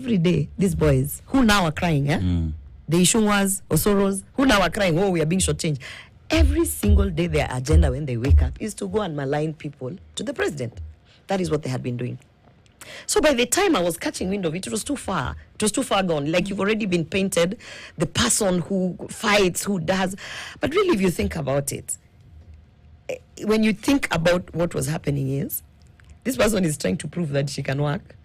every day, these boys who now are crying, the Ishungwas, Osoros, who now are crying, oh, we are being shortchanged. Every single day, their agenda when they wake up is to go and malign people to the president. That is what they had been doing. So by the time I was catching wind of it, it was too far. It was too far gone. Like, you've already been painted the person who fights, who does. But really, if you think about it, when you think about what was happening is, this person is trying to prove that she can work.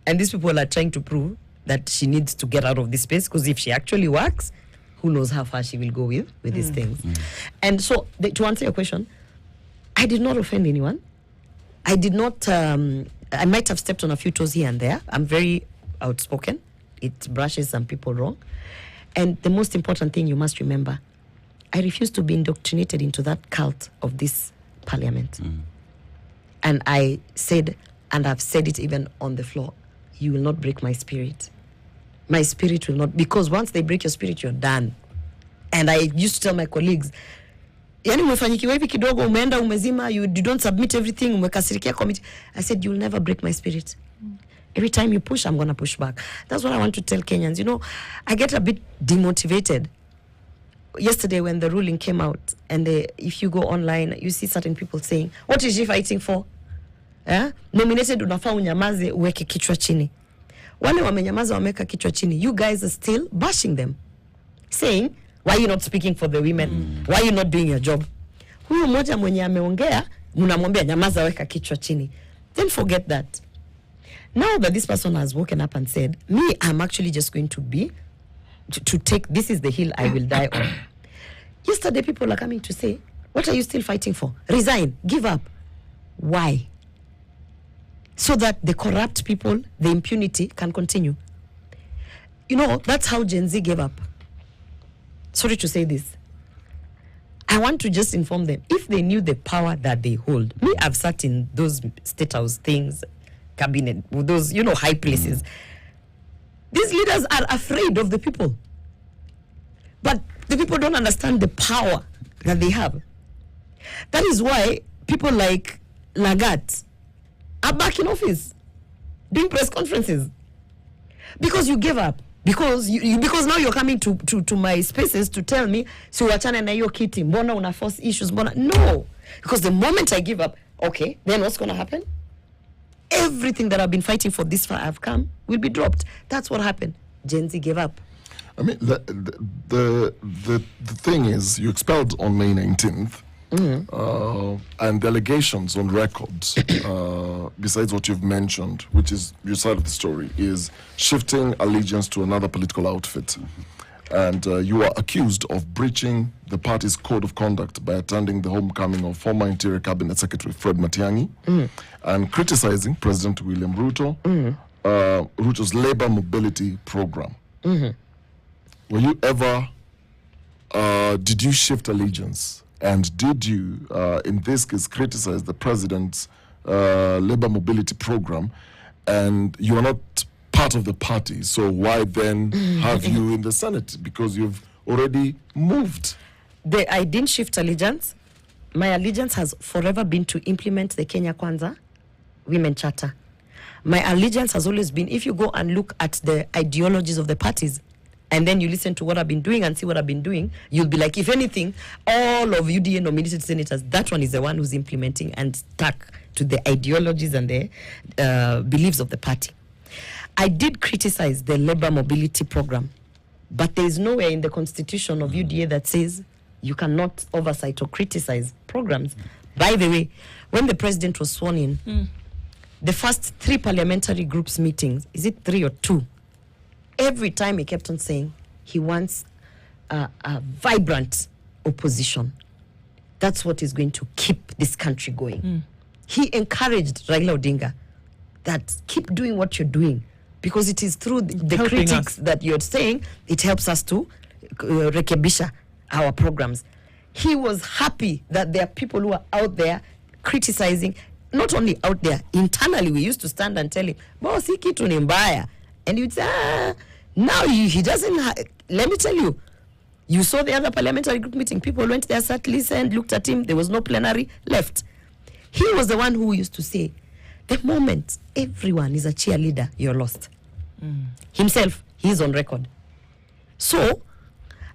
And these people are trying to prove that she needs to get out of this space, because if she actually works, who knows how far she will go with these things. And so, to answer your question, I did not offend anyone. I did not... I might have stepped on a few toes here and there. I'm very outspoken. It brushes some people wrong. And the most important thing you must remember, I refuse to be indoctrinated into that cult of this parliament. And I said, and I've said it even on the floor, you will not break my spirit. My spirit will not, because once they break your spirit, you're done. And I used to tell my colleagues, yani umefanyikiwa hivi kidogo, umeenda umezima, you don't submit everything, umekasirikia committee. I said, you'll never break my spirit. Every time you push, I'm going to push back. That's what I want to tell Kenyans. You know, I get a bit demotivated. Yesterday when the ruling came out, and if you go online, you see certain people saying, what is she fighting for? Nominated unafaa unyamaze uweke kichwa chini. Wale wamenyamaza wameka kichwa chini. You guys are still bashing them. Saying, why are you not speaking for the women? Why are you not doing your job? Huyu mmoja mwenye ameongea, mnamwambia nyamaza weka kichwa chini. Then forget that. Now that this person has woken up and said, me, I'm actually just going to take, this is the hill I will die on. Yesterday, people are coming to say, what are you still fighting for? Resign, give up. Why? So that the corrupt people, the impunity can continue. You know, that's how Gen Z gave up. Sorry to say this. I want to just inform them, if they knew the power that they hold. Me, I've sat in those state house things, cabinet, those, you know, high places. These leaders are afraid of the people. But the people don't understand the power that they have. That is why people like Lagat are back in office, doing press conferences. Because you gave up. Because because now you're coming to my spaces to tell me, so wachana na hiyo kiti, mbona una force issues, mbona? No. Because the moment I give up, okay, then what's going to happen? Everything that I've been fighting for this far I've come will be dropped. That's what happened. Gen Z gave up. I mean, the thing is, you expelled on May 19th, and the allegations on records, besides what you've mentioned, which is your side of the story, is shifting allegiance to another political outfit. And you are accused of breaching the party's code of conduct by attending the homecoming of former Interior Cabinet Secretary Fred Matiang'i and criticizing President William Ruto, Ruto's labor mobility program. Were you ever, did you shift allegiance? And did you, in this case, criticize the president's labor mobility program? And you are not part of the party, so why then have you in the Senate? Because you've already moved. I didn't shift allegiance. My allegiance has forever been to implement the Kenya Kwanza Women Charter. My allegiance has always been, if you go and look at the ideologies of the parties, and then you listen to what I've been doing and see what I've been doing, you'll be like, if anything, all of UDA nominated senators, that one is the one who's implementing and stuck to the ideologies and the beliefs of the party. I did criticize the labor mobility program, but there is nowhere in the constitution of UDA that says you cannot oversight or criticize programs. By the way, when the president was sworn in, the first 3 parliamentary groups meetings, is it 3 or 2? Every time he kept on saying he wants a vibrant opposition. That's what is going to keep this country going. He encouraged Raila Odinga that keep doing what you're doing, because it is through the critics that you're saying it helps us to rekebisha our programs. He was happy that there are people who are out there criticizing, not only out there, internally we used to stand and tell him, boss, hii kitu ni mbaya. And you'd say, now he doesn't, let me tell you, you saw the other parliamentary group meeting, people went there, sat, listened, looked at him, there was no plenary, left. He was the one who used to say, the moment everyone is a cheerleader, you're lost. Himself, he is on record. So,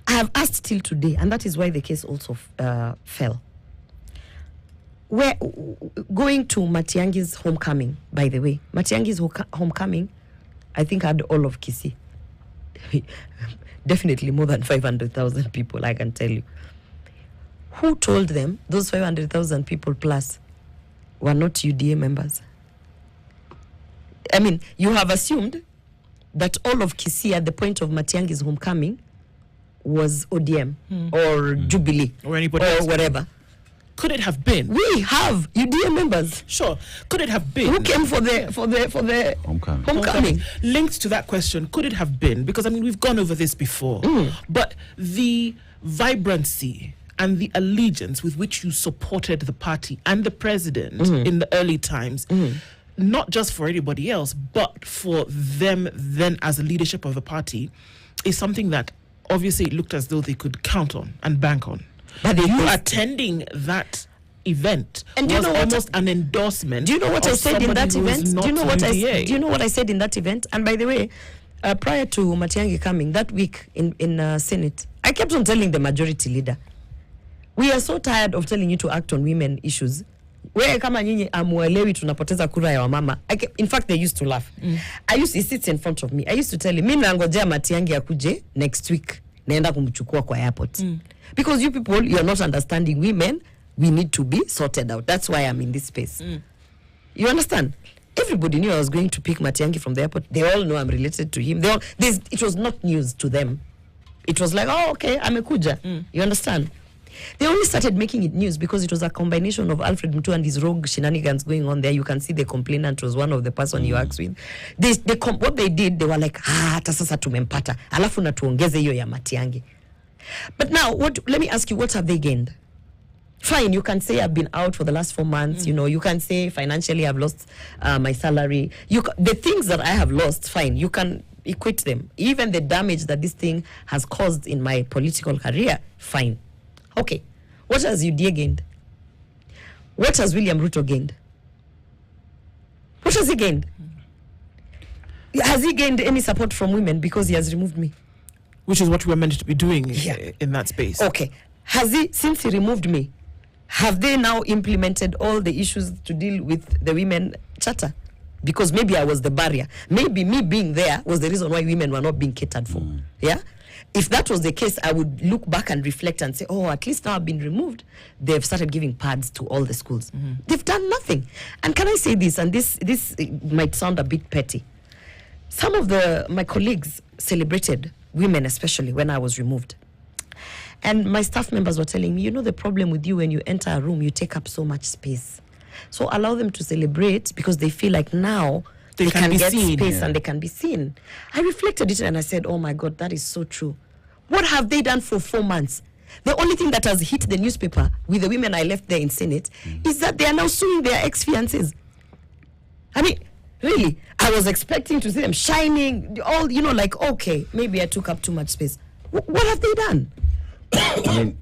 I have asked till today, and that is why the case also fell. We're going to Matiangi's homecoming, by the way. Matiangi's homecoming, I think, had all of Kisii. Definitely more than 500,000 people, I can tell you. Who told them those 500,000 people plus were not UDA members? I mean, you have assumed that all of Kisii at the point of Matiangi's homecoming was ODM or Jubilee or anybody or else. whatever. Could it have been? We have UDA members. Sure. Could it have been? Who came for the homecoming? Linked to that question, could it have been? Because I mean, we've gone over this before. But the vibrancy and the allegiance with which you supported the party and the president in the early times, not just for anybody else, but for them then as a leadership of the party, is something that obviously it looked as though they could count on and bank on. But you attending that event and was almost an endorsement. Do you know what I said in that event? Do you know what do you know what I said in that event? And by the way, prior to Matiang'i coming that week in Senate, I kept on telling the majority leader, we are so tired of telling you to act on women issues. Where kama nyinyi amuelewi tunapoteza kura ya wamama. In fact, they used to laugh. He sits in front of me. I used to tell him, mimi nangojea Matiang'i akuje next week. Naenda kumchukua kwa airport. Because you people, you're not understanding women. We need to be sorted out. That's why I'm in this space. You understand? Everybody knew I was going to pick Matiang'i from the airport. They all know I'm related to him. It was not news to them. It was like, oh, okay, amekuja. You understand? They only started making it news because it was a combination of Alfred Mutua and his rogue shenanigans going on there. You can see the complainant was one of the person you asked with. What they did, they were like, hata sasa tumempata. Alafu na tuongeze hiyo ya Matiang'i. But now, let me ask you, what have they gained? Fine, you can say I've been out for the last 4 months. You know, you can say financially I've lost my salary. The things that I have lost, fine, you can equate them. Even the damage that this thing has caused in my political career, fine. Okay, what has UDA gained? What has William Ruto gained? What has he gained? Has he gained any support from women because he has removed me? Which is what we were meant to be doing in that space. Okay, since he removed me, have they now implemented all the issues to deal with the women charter? Because maybe I was the barrier. Maybe me being there was the reason why women were not being catered for. Yeah? If that was the case, I would look back and reflect and say, oh, at least now I've been removed. They've started giving pads to all the schools. They've done nothing. And can I say this, and this might sound a bit petty. Some of my colleagues celebrated women, especially when I was removed. And my staff members were telling me, you know, the problem with you when you enter a room, you take up so much space. So allow them to celebrate because they feel like now they can get seen, space and they can be seen. I reflected it and I said, oh my God, that is so true. What have they done for 4 months? The only thing that has hit the newspaper with the women I left there in Senate is that they are now suing their ex-fiancés. I mean, really, I was expecting to see them shining, all, you know, like, okay, maybe I took up too much space. What have they done? I mean,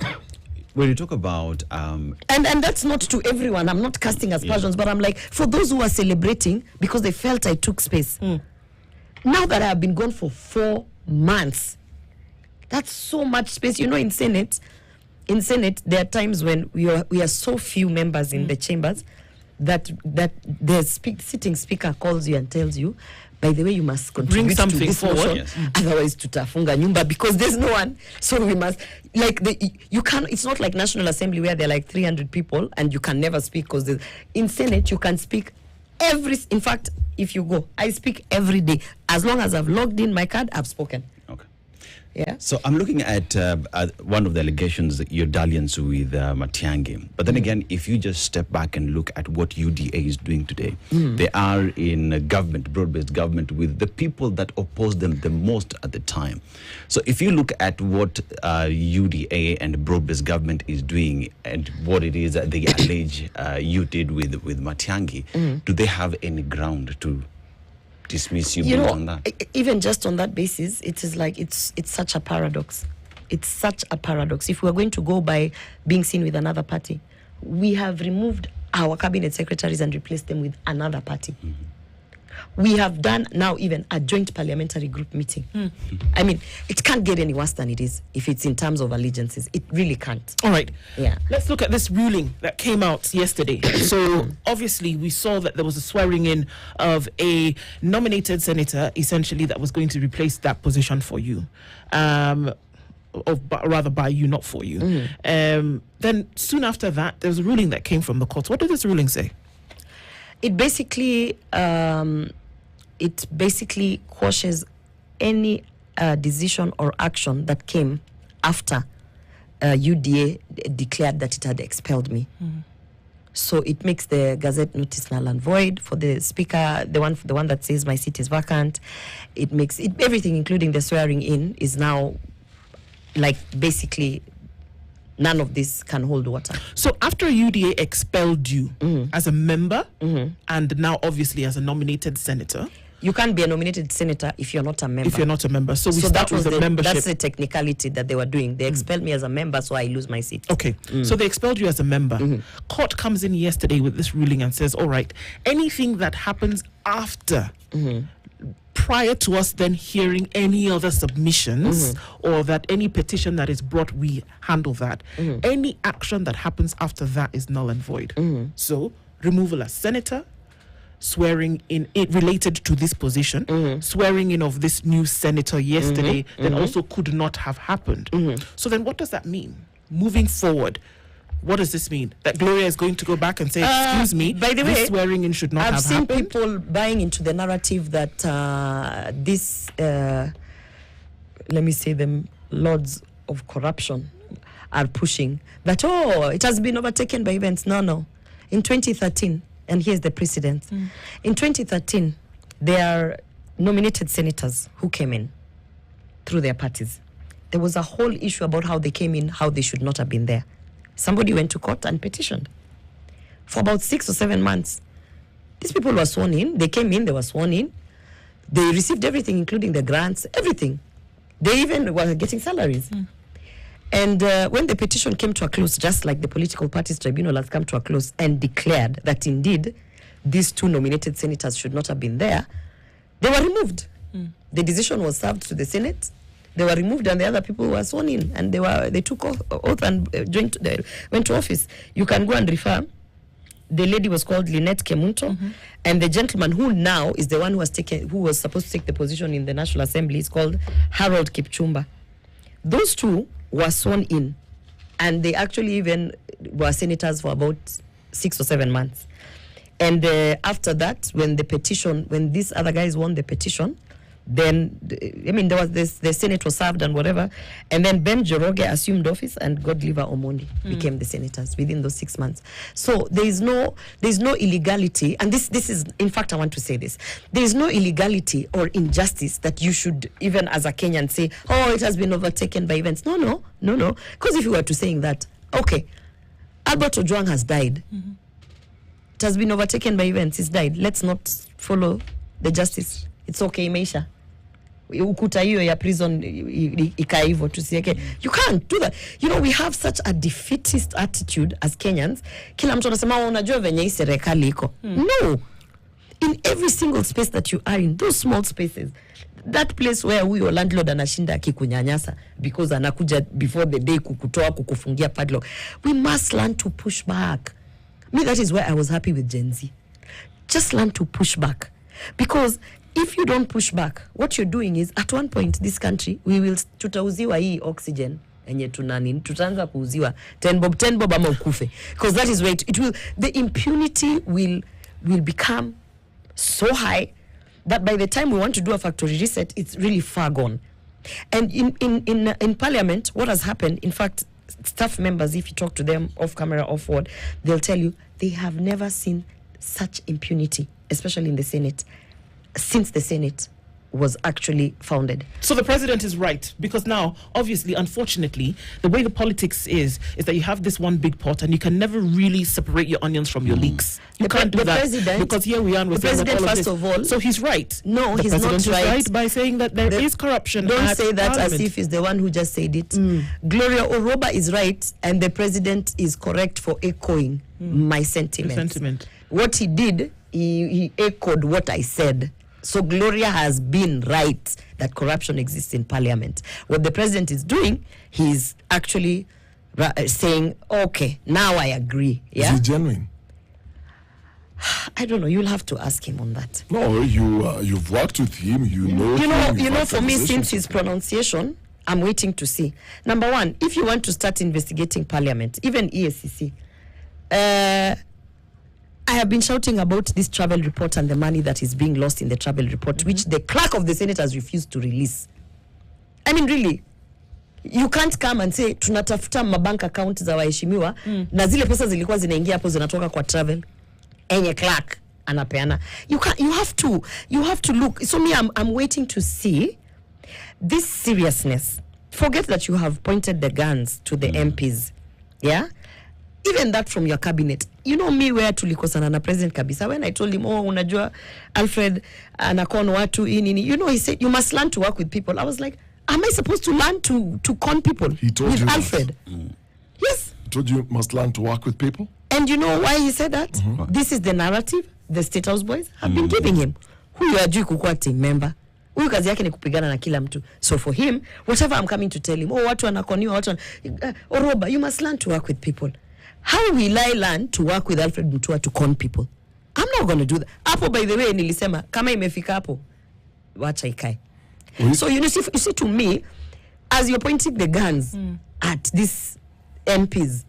when you talk about... And that's not to everyone. I'm not casting aspersions, but I'm like, for those who are celebrating because they felt I took space, now that I have been gone for 4 months, that's so much space. You know, in Senate, there are times when we are so few members in the chambers that the sitting speaker calls you and tells you, by the way, you must contribute bring something to this forward. motion, otherwise tutafunga nyumba, because there's no one. So we must, like, you can't. It's not like National Assembly where there are like 300 people and you can never speak, because in Senate you can speak in fact, if you go, I speak every day. As long as I've logged in my card, I've spoken. Okay. Yeah. So I'm looking at one of the allegations, your dalliance with Matiang'i. But then again, if you just step back and look at what UDA is doing today, they are in government, broad-based government, with the people that oppose them the most at the time. So if you look at what UDA and broad-based government is doing and what it is that they allege you did with Matiang'i, do they have any ground to dismiss you on that? Even just on that basis, it is like it's such a paradox. It's such a paradox. If we're going to go by being seen with another party, we have removed our cabinet secretaries and replaced them with another party. We have done now even a joint parliamentary group meeting. I mean, it can't get any worse than it is if it's in terms of allegiances. It really can't. All right. Yeah. Let's look at this ruling that came out yesterday. So obviously we saw that there was a swearing in of a nominated senator, essentially, that was going to replace that position for you. Or rather by you, not for you. Then soon after that, there was a ruling that came from the court. What did this ruling say? It basically quashes any decision or action that came after UDA declared that it had expelled me. So it makes the Gazette notice null and void for the speaker, the one that says my seat is vacant. It makes it everything, including the swearing in, is now like basically none of this can hold water. So after UDA expelled you as a member and now obviously as a nominated senator, you can't be a nominated senator if you're not a member. If you're not a member. So we start with the membership. That's the technicality that they were doing. They expelled me as a member, so I lose my seat. Okay. So they expelled you as a member. Court comes in yesterday with this ruling and says, all right, anything that happens after, prior to us then hearing any other submissions or that any petition that is brought, we handle that. Any action that happens after that is null and void. So removal as senator, swearing in it related to this position, swearing in of this new senator yesterday, then also could not have happened. So then what does that mean? Moving forward, what does this mean? That Gloria is going to go back and say, excuse me, by the this way, swearing in should not have happened? I've seen people buying into the narrative that this, let me say them, lords of corruption are pushing that, oh, it has been overtaken by events. No. In 2013, and here's the precedent. In 2013, there are nominated senators who came in through their parties. There was a whole issue about how they came in, how they should not have been there. Somebody went to court and petitioned. For about 6 or 7 months, these people were sworn in. They came in, they were sworn in. They received everything, including the grants, everything. They even were getting salaries. And when the petition came to a close, just like the political parties tribunal has come to a close and declared that indeed these 2 nominated senators should not have been there, they were removed. The decision was served to the Senate. They were removed, and the other people were sworn in, and they took oath and went to office. You can go and refer. The lady was called Lynette Kemunto, and the gentleman who now is the one who was supposed to take the position in the National Assembly is called Harold Kipchumba. Those 2 were sworn in, and they actually even were senators for about 6 or 7 months. And after that, when these other guys won the petition, then, I mean, there was the Senate was served and whatever, and then Ben Joroge assumed office, and Godliver Omondi became the senators within those 6 months. So there's no illegality, and this is, in fact, I want to say this. There is no illegality or injustice that you should, even as a Kenyan, say, oh, it has been overtaken by events. No. Because if you were to saying that, okay, Albert Ojwang has died. It has been overtaken by events. He's died. Let's not follow the justice. It's okay, Meisha. Ukuta hiyo ya prison ikaivo tusieke. You can't do that. You know, we have such a defeatist attitude as Kenyans. Kila mtu anasema unajua venye hii serikali iko. No. In every single space that you are in, those small spaces, that place where huyo landlord anashinda akikunyanyasa because anakuja before the day kukutoa kukufungia padlock, we must learn to push back. That is where I was happy with Gen Z. Just learn to push back. Because if you don't push back, what you're doing is, at one point, this country, tutauziwa hii oxygen, enye tutaanza kuuziwa 10 bob ama ukufe. Because that is where it will, the impunity will become so high that by the time we want to do a factory reset, it's really far gone. And in Parliament, what has happened, in fact, staff members, if you talk to them off camera, off word, they'll tell you they have never seen such impunity, especially in the Senate, since the Senate was actually founded. So the president is right, because now, obviously, unfortunately, the way the politics is that you have this one big pot and you can never really separate your onions from your leeks. You can't do that, because here we are. The president, first of all, so he's right. No, he's not right. Right by saying that there is corruption. Don't say that Parliament. as if he's the one who just said it. Gloria Orwoba is right, and the president is correct for echoing my sentiment. The sentiment. What he did he echoed what I said. So Gloria has been right that corruption exists in Parliament. What the president is doing, he's actually saying, okay, now I agree. Yeah? Is he genuine? I don't know. You'll have to ask him on that. No, you've worked with him. You know. You know. For me, since his pronunciation, I'm waiting to see. Number one, if you want to start investigating Parliament, even EACC, I have been shouting about this travel report and the money that is being lost in the travel report, which the clerk of the Senate has refused to release. I mean, really, you can't come and say tunatafuta mabank account za waheshimiwa na zile pesa zilikuwa zinaingia hapo zinatoka kwa travel. Enye clerk anapeana. You have to look. So me, I'm waiting to see this seriousness. Forget that you have pointed the guns to the MPs. Yeah? Even that from your cabinet. You know me where tulikosana na President kabisa. When I told him, unajua Alfred anakon watu inini. You know, he said, you must learn to work with people. I was like, am I supposed to learn to con people? He told with you Alfred? Yes. He told you must learn to work with people? And you know why he said that? This is the narrative the State House boys have been giving him. Huyu ajui kukuwa team member. Huyu kazi yake ni kupigana na kila mtu. So for him, whatever I'm coming to tell him, watu wanakoniwa, Orwoba, you must learn to work with people. How will I learn to work with Alfred Mutua to con people? I'm not going to do that. Hapo, by the way, nilisema, kama imefika hapo, wacha ikae. So you see to me, as you're pointing the guns at these MPs,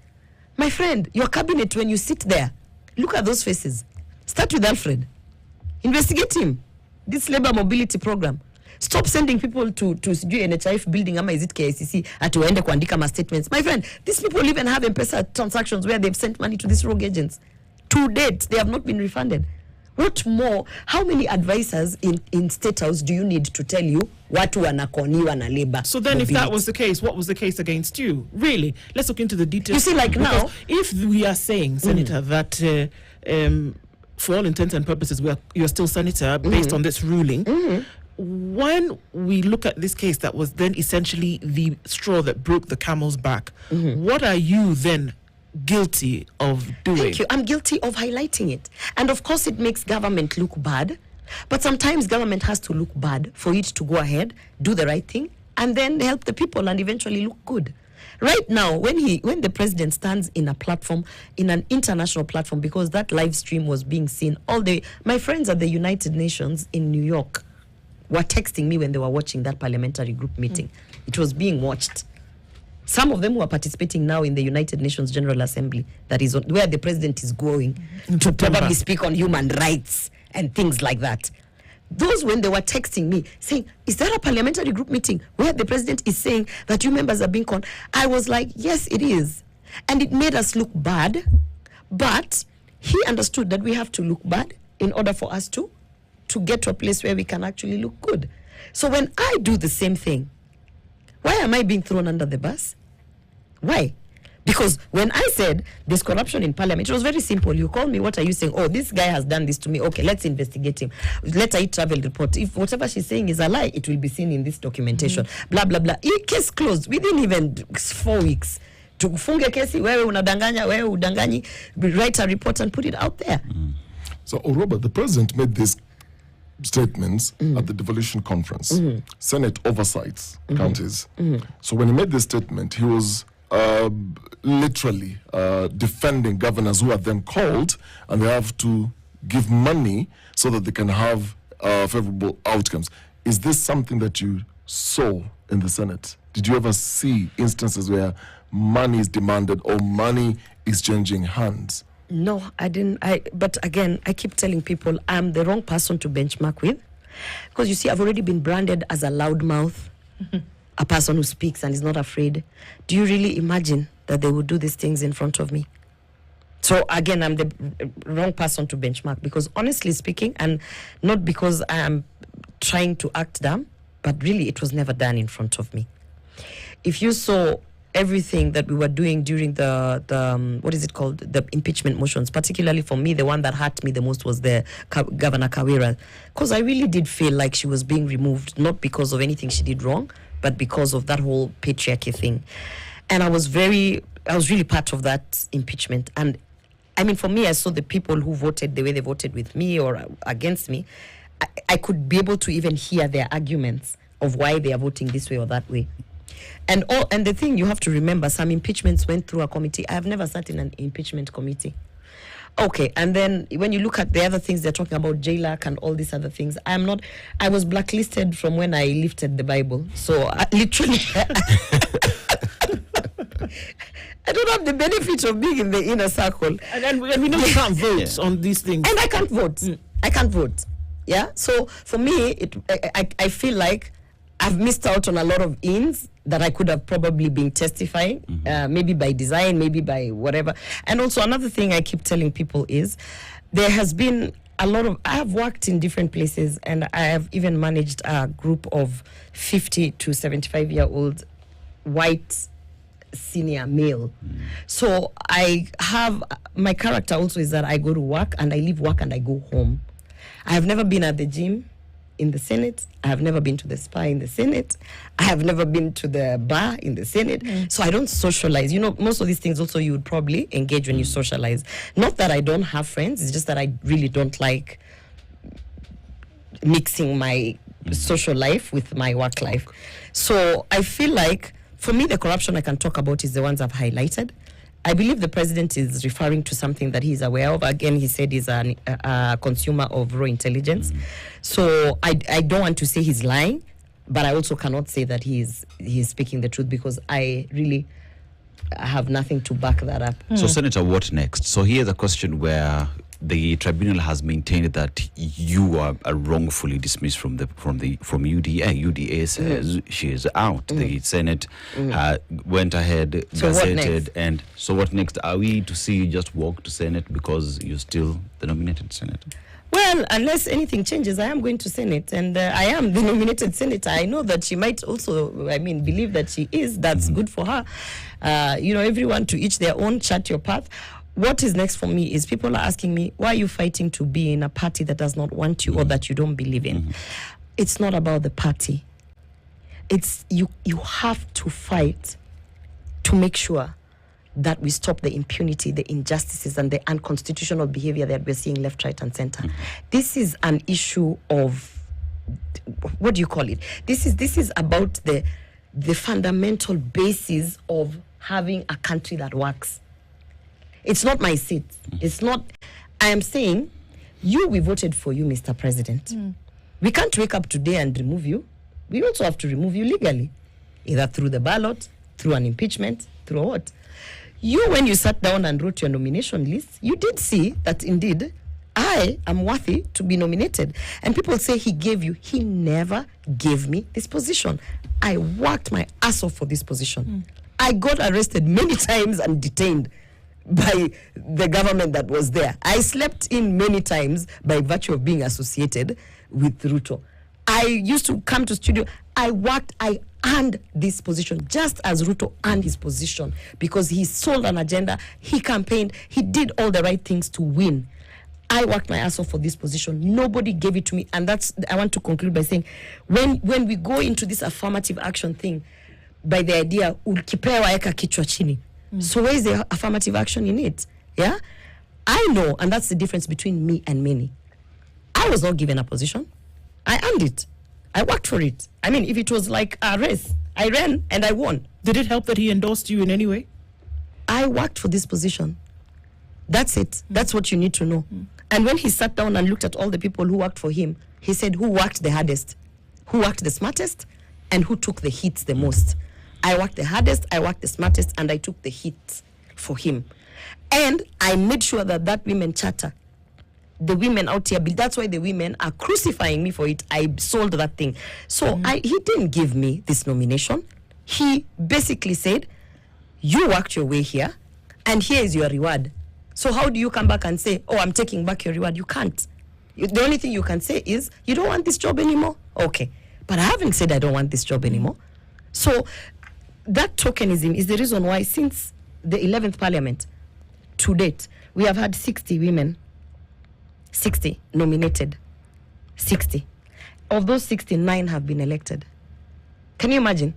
my friend, your cabinet, when you sit there, look at those faces. Start with Alfred. Investigate him. This labor mobility program. Stop sending people to NHIF building, ama is it KICC, at waende kuandika ma statements. My friend, these people even have M-Pesa transactions where they've sent money to these rogue agents. To date, they have not been refunded. What more? How many advisors in State House do you need to tell you watu wanakoniwa na labor? So then if that was the case, what was the case against you? Really? Let's look into the details. You see, like because now, if we are saying, Senator, that for all intents and purposes, you're still Senator based on this ruling, when we look at this case that was then essentially the straw that broke the camel's back, what are you then guilty of doing? Thank you. I'm guilty of highlighting it. And of course it makes government look bad, but sometimes government has to look bad for it to go ahead, do the right thing, and then help the people and eventually look good. Right now, when the president stands in a platform, in an international platform, because that live stream was being seen all day, my friends at the United Nations in New York were texting me when they were watching that parliamentary group meeting. It was being watched. Some of them who are participating now in the United Nations General Assembly, that is where the president is going to probably speak on human rights and things like that. Those, when they were texting me saying, is there a parliamentary group meeting where the president is saying that you members are being conned? I was like, yes, it is. And it made us look bad, but he understood that we have to look bad in order for us to get to a place where we can actually look good. So when I do the same thing, why am I being thrown under the bus? Why? Because when I said there's corruption in Parliament, it was very simple. You call me, what are you saying? Oh, this guy has done this to me. Okay, let's investigate him. Let her travel report. If whatever she's saying is a lie, it will be seen in this documentation. Blah, blah, blah. Case closed. Within even 4 weeks. Tufunge kesi, wewe unadanganya, wewe udanganyi, write a report and put it out there. So, Orwoba, the president made these statements at the devolution conference, Senate oversights counties. So when he made this statement, he was literally defending governors who are then called and they have to give money so that they can have favorable outcomes. Is this something that you saw in the Senate? Did you ever see instances where money is demanded or money is changing hands? No, I didn't. But again, I keep telling people I'm the wrong person to benchmark with. Because you see, I've already been branded as a loudmouth, a person who speaks and is not afraid. Do you really imagine that they would do these things in front of me? So again, I'm the wrong person to benchmark because honestly speaking, and not because I am trying to act dumb, but really it was never done in front of me. If you saw everything that we were doing during the what is it called, the impeachment motions, particularly for me, the one that hurt me the most was the Governor Kawira, because I really did feel like she was being removed, not because of anything she did wrong, but because of that whole patriarchy thing. And I was really part of that impeachment. And I mean, for me, I saw the people who voted the way they voted with me or against me. I could be able to even hear their arguments of why they are voting this way or that way. And the thing you have to remember, some impeachments went through a committee. I have never sat in an impeachment committee. Okay, and then when you look at the other things they're talking about, JLAC and all these other things, I was blacklisted from when I lifted the Bible. So literally, I don't have the benefit of being in the inner circle. And we know you can't vote on these things. And I can't vote. I can't vote. Yeah. So for me, I feel like I've missed out on a lot of ins that I could have probably been testifying, maybe by design, maybe by whatever. And also another thing I keep telling people is there has been a lot of, I have worked in different places and I have even managed a group of 50 to 75-year-old white senior male. So I have, my character also is that I go to work and I leave work and I go home. I have never been at the gym in the Senate. I have never been to the spa in the Senate. I have never been to the bar in the Senate. So I don't socialize. You know, most of these things also you would probably engage when you socialize. Not that I don't have friends, it's just that I really don't like mixing my social life with my work life. So I feel like, for me, the corruption I can talk about is the ones I've highlighted. I believe the president is referring to something that he's aware of. Again, he said he's a consumer of raw intelligence. So I don't want to say he's lying, but I also cannot say that he's speaking the truth because I really have nothing to back that up. So, Senator, what next? So here's a question where the tribunal has maintained that you are wrongfully dismissed from UDA. UDA says she is out. The Senate went ahead, So what next? gazetted, and so what next? Are we to see you just walk to Senate because you're still the nominated senator? Well, unless anything changes, I am going to Senate, and I am the nominated senator. I know that she might also, believe that she is. That's good for her. Everyone to each their own, chart your path. What is next for me is people are asking me, why are you fighting to be in a party that does not want you or that you don't believe in? It's not about the party. It's you have to fight to make sure that we stop the impunity, the injustices, and the unconstitutional behavior that we're seeing left, right, and center. This is an issue of, what do you call it? This is about the fundamental basis of having a country that works. It's not my seat. It's not, I am saying, we voted for you, Mr. President. We can't wake up today and remove you. We also have to remove you legally, either through the ballot, through an impeachment, through what? When you sat down and wrote your nomination list, you did see that indeed I am worthy to be nominated. And people say he gave you. He never gave me this position. I worked my ass off for this position. I got arrested many times and detained by the government that was there. I slept in many times by virtue of being associated with Ruto. I used to come to studio. I earned this position just as Ruto earned his position because he sold an agenda, he campaigned, he did all the right things to win. I worked my ass off for this position. Nobody gave it to me. And I want to conclude by saying, when we go into this affirmative action thing, by the idea, ukipewa eka kichwa chini. So where is the affirmative action in it? Yeah? I know, and that's the difference between me and many. I was not given a position. I earned it. I worked for it. If it was like a race, I ran and I won. Did it help that he endorsed you in any way? I worked for this position. That's it. That's what you need to know. And when he sat down and looked at all the people who worked for him, he said, who worked the hardest, who worked the smartest, and who took the hits the most. I worked the hardest, I worked the smartest, and I took the hits for him. And I made sure that women charter, the women out here, that's why the women are crucifying me for it. I sold that thing. So he didn't give me this nomination. He basically said, you worked your way here, and here is your reward. So how do you come back and say, I'm taking back your reward? You can't. The only thing you can say is, you don't want this job anymore? Okay. But I haven't said I don't want this job anymore. So that tokenism is the reason why since the 11th Parliament to date, we have had 60 women, 60 nominated, 60. Of those 69 have been elected. Can you imagine?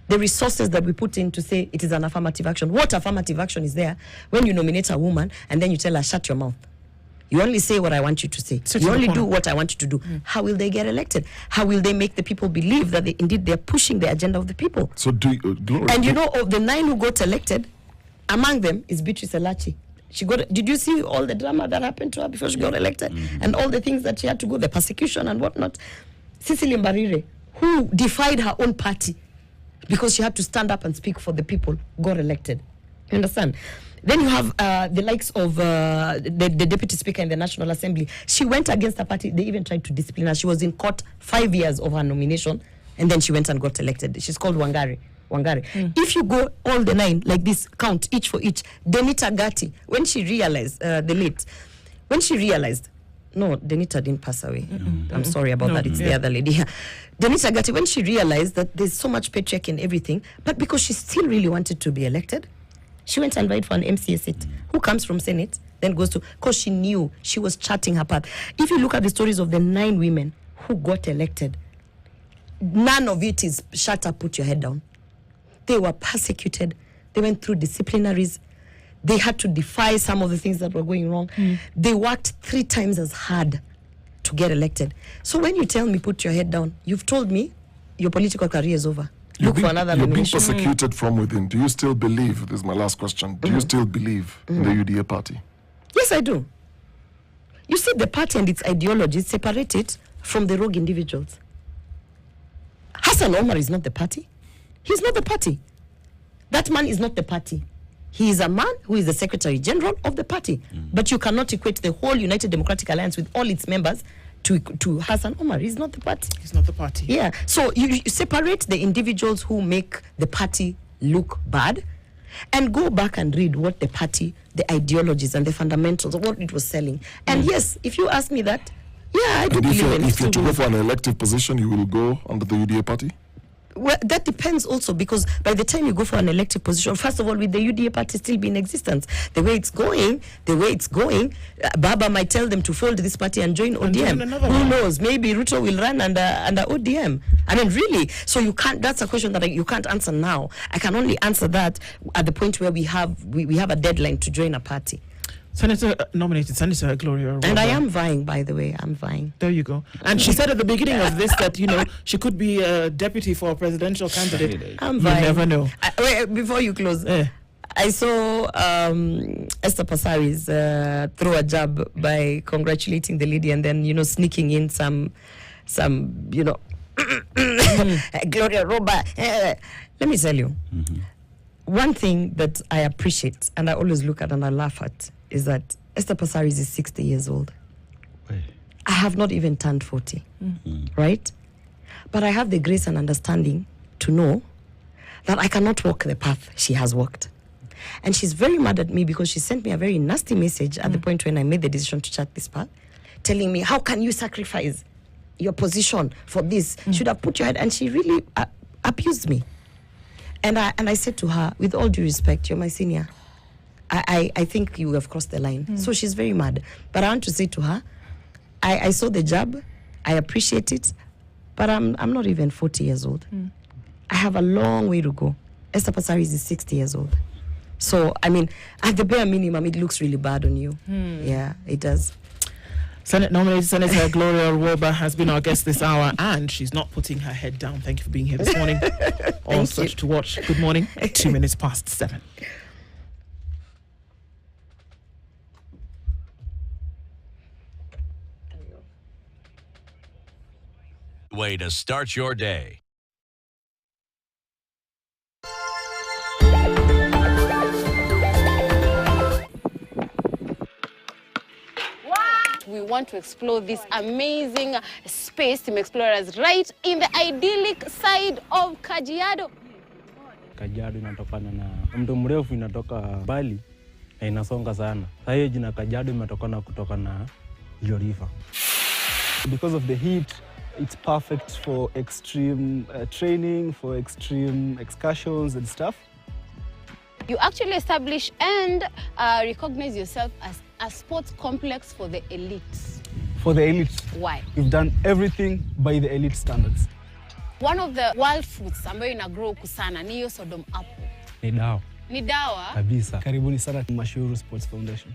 The resources that we put in to say it is an affirmative action. What affirmative action is there when you nominate a woman and then you tell her, shut your mouth? You only say what I want you to say. You only do what I want you to do. How will they get elected? How will they make the people believe that they're pushing the agenda of the people? So Gloria, and you know, of the 9 who got elected, among them is Beatrice Elachi. Did you see all the drama that happened to her before she got elected? And all the things that she had to go, the persecution and whatnot. Cecily Mbarire, who defied her own party because she had to stand up and speak for the people, got elected. You understand? Then you have the likes of the deputy speaker in the National Assembly. She went against her party. They even tried to discipline her. She was in court 5 years of her nomination, and then she went and got elected. She's called Wangari. If you go all the 9 like this, count each for each. Denita Gatti, when she realized, no, Denita didn't pass away. I'm sorry about that. It's the other lady here. Denita Gatti, when she realized that there's so much patriarchy and everything, but because she still really wanted to be elected, she went and vied for an MCA seat. Who comes from Senate, then goes to, because she knew she was charting her path. If you look at the stories of the 9 women who got elected, none of it is shut up, put your head down. They were persecuted. They went through disciplinaries. They had to defy some of the things that were going wrong. They worked 3 times as hard to get elected. So when you tell me, put your head down, you've told me your political career is over. Look for another You're being nomination. persecuted from within. Do you still believe, this is my last question, do you still believe in the UDA party? Yes, I do. You see, the party and its ideologies separate it from the rogue individuals. Hassan Omar is not the party. He's not the party. That man is not the party. He is a man who is the Secretary General of the party. But you cannot equate the whole United Democratic Alliance with all its members to Hassan Omar. He's not the party. He's not the party. Yeah. So you separate the individuals who make the party look bad and go back and read what the party, the ideologies and the fundamentals of what it was selling. And yes, if you ask me that, yeah, I do And believe in it. if you're to go for an elective position, you will go under the UDA party? Well, that depends also, because by the time you go for an elective position, first of all, with the UDA party still being in existence, the way it's going, Baba might tell them to fold this party and join ODM. Who knows? Maybe Ruto will run under ODM. I mean, really. So you can't. That's a question that you can't answer now. I can only answer that at the point where we have a deadline to join a party. Nominated Senator Gloria Orwoba. And I am vying, by the way. I'm vying. There you go. And she said at the beginning of this that, she could be a deputy for a presidential candidate. I'm vying. You never know. Wait, before you close, I saw Esther Passaris throw a jab by congratulating the lady and then, sneaking in some Gloria Orwoba. Let me tell you, one thing that I appreciate and I always look at and I laugh at is that Esther Passaris is 60 years old. I have not even turned 40, right? But I have the grace and understanding to know that I cannot walk the path she has walked. And she's very mad at me because she sent me a very nasty message at the point when I made the decision to chart this path, telling me, how can you sacrifice your position for this? You should have put your head. And she really abused me. And I said to her, with all due respect, you're my senior. I think you have crossed the line. So she's very mad. But I want to say to her, I saw the jab. I appreciate it. But I'm not even 40 years old. I have a long way to go. Esther Passaris is 60 years old. So, I mean, at the bare minimum, it looks really bad on you. Yeah, it does. Nominated Senator Gloria Orwoba has been our guest this hour, and she's not putting her head down. Thank you for being here this morning. All such to watch. Good morning. 2 minutes past 7. Way to start your day. We want to explore this amazing space. Team Explorers right in the idyllic side of Kajiado. Kajiado inatokana na mto mrefu inatoka Bali na inasonga sana. Sasa hiyo jina Kajiado imetokana kutoka na hiyo river. Because of the heat, it's perfect for extreme training, for extreme excursions and stuff. You actually establish and recognize yourself as a sports complex for the elites. For the elites. Why? We've done everything by the elite standards. One of the wild fruits ambayo ina grow huku sana ni hiyo Sodom apple. Ni dawa. Ni dawa? Kabisa. Karibuni sana Mashuhuru Sports Foundation.